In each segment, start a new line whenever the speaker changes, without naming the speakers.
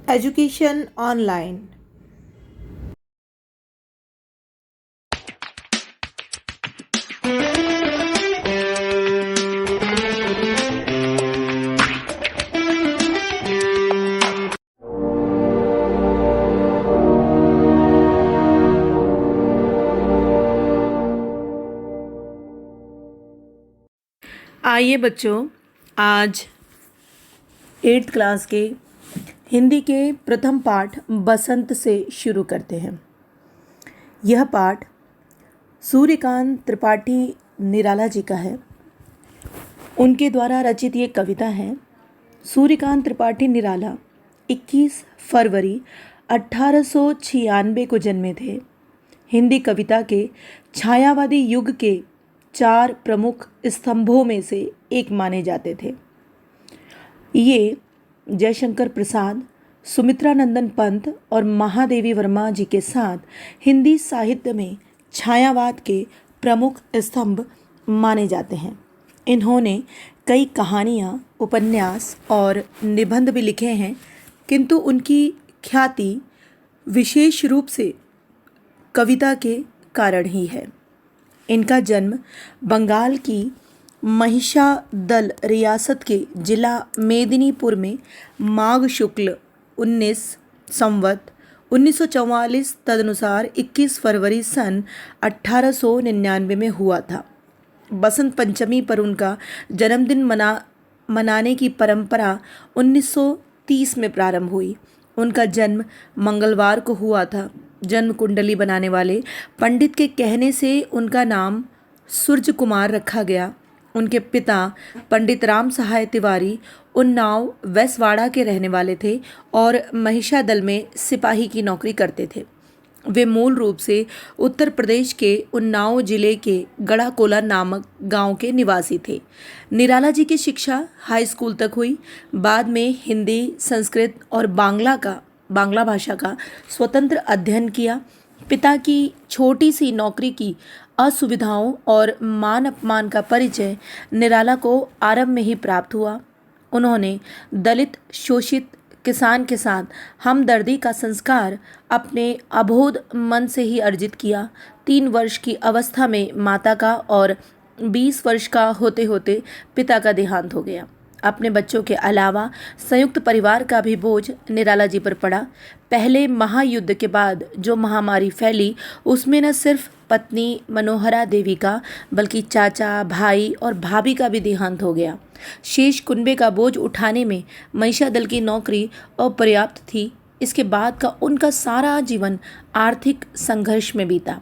Education online.
आइए बच्चों, आज 8th क्लास के हिंदी के प्रथम पाठ बसंत से शुरू करते हैं। यह पाठ सूर्यकांत त्रिपाठी निराला जी का है। उनके द्वारा रचित ये कविता है। सूर्यकांत त्रिपाठी निराला 21 फरवरी 1896 को जन्मे थे। हिंदी कविता के छायावादी युग के 4 प्रमुख स्तंभों में से एक माने जाते थे। ये जयशंकर प्रसाद, सुमित्रा नंदन पंत और महादेवी वर्मा जी के साथ हिंदी साहित्य में छायावाद के प्रमुख स्तंभ माने जाते हैं। इन्होंने कई कहानियाँ, उपन्यास और निबंध भी लिखे हैं, किंतु उनकी ख्याति विशेष रूप से कविता के कारण ही है। इनका जन्म बंगाल की महिषादल रियासत के जिला मेदिनीपुर में माघ शुक्ल 19 संवत 1944 तदनुसार 21 फरवरी सन 1899 में हुआ था। बसंत पंचमी पर उनका जन्मदिन मनाने की परंपरा 1930 में प्रारंभ हुई। उनका जन्म मंगलवार को हुआ था। जन्म कुंडली बनाने वाले पंडित के कहने से उनका नाम सूर्य कुमार रखा गया। उनके पिता पंडित राम सहाय तिवारी उन्नाव वैसवाड़ा के रहने वाले थे और महिषादल में सिपाही की नौकरी करते थे। वे मूल रूप से उत्तर प्रदेश के उन्नाव जिले के गढ़ाकोला नामक गांव के निवासी थे। निराला जी की शिक्षा हाई स्कूल तक हुई। बाद में हिंदी, संस्कृत और बांग्ला भाषा का स्वतंत्र अध्ययन किया। पिता की छोटी सी नौकरी की असुविधाओं और मान अपमान का परिचय निराला को आरंभ में ही प्राप्त हुआ। उन्होंने दलित शोषित किसान के साथ हमदर्दी का संस्कार अपने अबोध मन से ही अर्जित किया। 3 वर्ष की अवस्था में माता का और 20 वर्ष का होते होते पिता का देहांत हो गया। अपने बच्चों के अलावा संयुक्त परिवार का भी बोझ निराला जी पर पड़ा। पहले महायुद्ध के बाद जो महामारी फैली, उसमें न सिर्फ पत्नी मनोहरा देवी का बल्कि चाचा, भाई और भाभी का भी देहांत हो गया। शेष कुनबे का बोझ उठाने में महिषादल की नौकरी अपर्याप्त थी। इसके बाद का उनका सारा जीवन आर्थिक संघर्ष में बीता।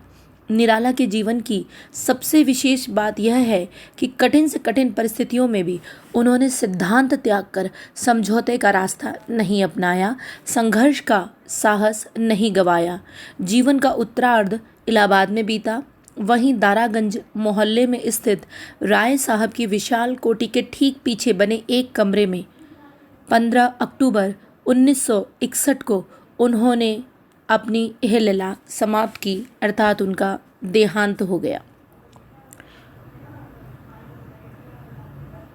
निराला के जीवन की सबसे विशेष बात यह है कि कठिन से कठिन परिस्थितियों में भी उन्होंने सिद्धांत त्याग कर समझौते का रास्ता नहीं अपनाया, संघर्ष का साहस नहीं गंवाया। जीवन का उत्तरार्ध इलाहाबाद में बीता। वहीं दारागंज मोहल्ले में स्थित राय साहब की विशाल कोठी के ठीक पीछे बने एक कमरे में 15 अक्टूबर 1961 को उन्होंने अपनी यह लीला समाप्त की, अर्थात उनका देहांत हो गया।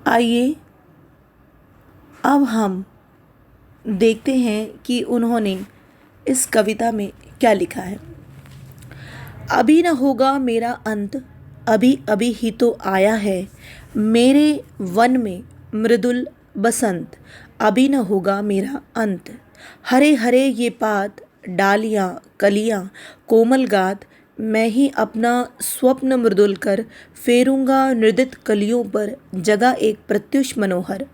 आइए अब हम देखते हैं कि उन्होंने इस कविता में क्या लिखा है। अभी न होगा मेरा अंत, अभी अभी ही तो आया है मेरे वन में मृदुल बसंत। अभी न होगा मेरा अंत, हरे हरे ये पात, डालियाँ कलियाँ कोमल गात, मैं ही अपना स्वप्न मृदुल कर फेरूंगा नृदित कलियों पर जगह एक प्रत्युष मनोहर।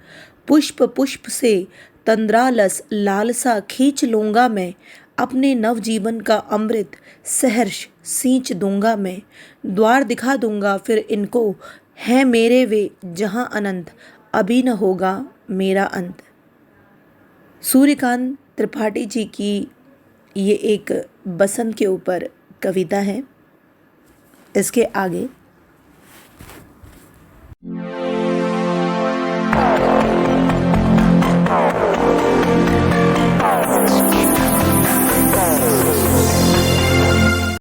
पुष्प पुष्प से तंद्रालस लालसा खींच लूँगा मैं, अपने नवजीवन का अमृत सहर्ष सींच दूंगा मैं। द्वार दिखा दूंगा फिर इनको, है मेरे वे जहाँ अनंत, अभी न होगा मेरा अंत। सूर्यकांत त्रिपाठी जी की ये एक बसंत के ऊपर कविता है। इसके आगे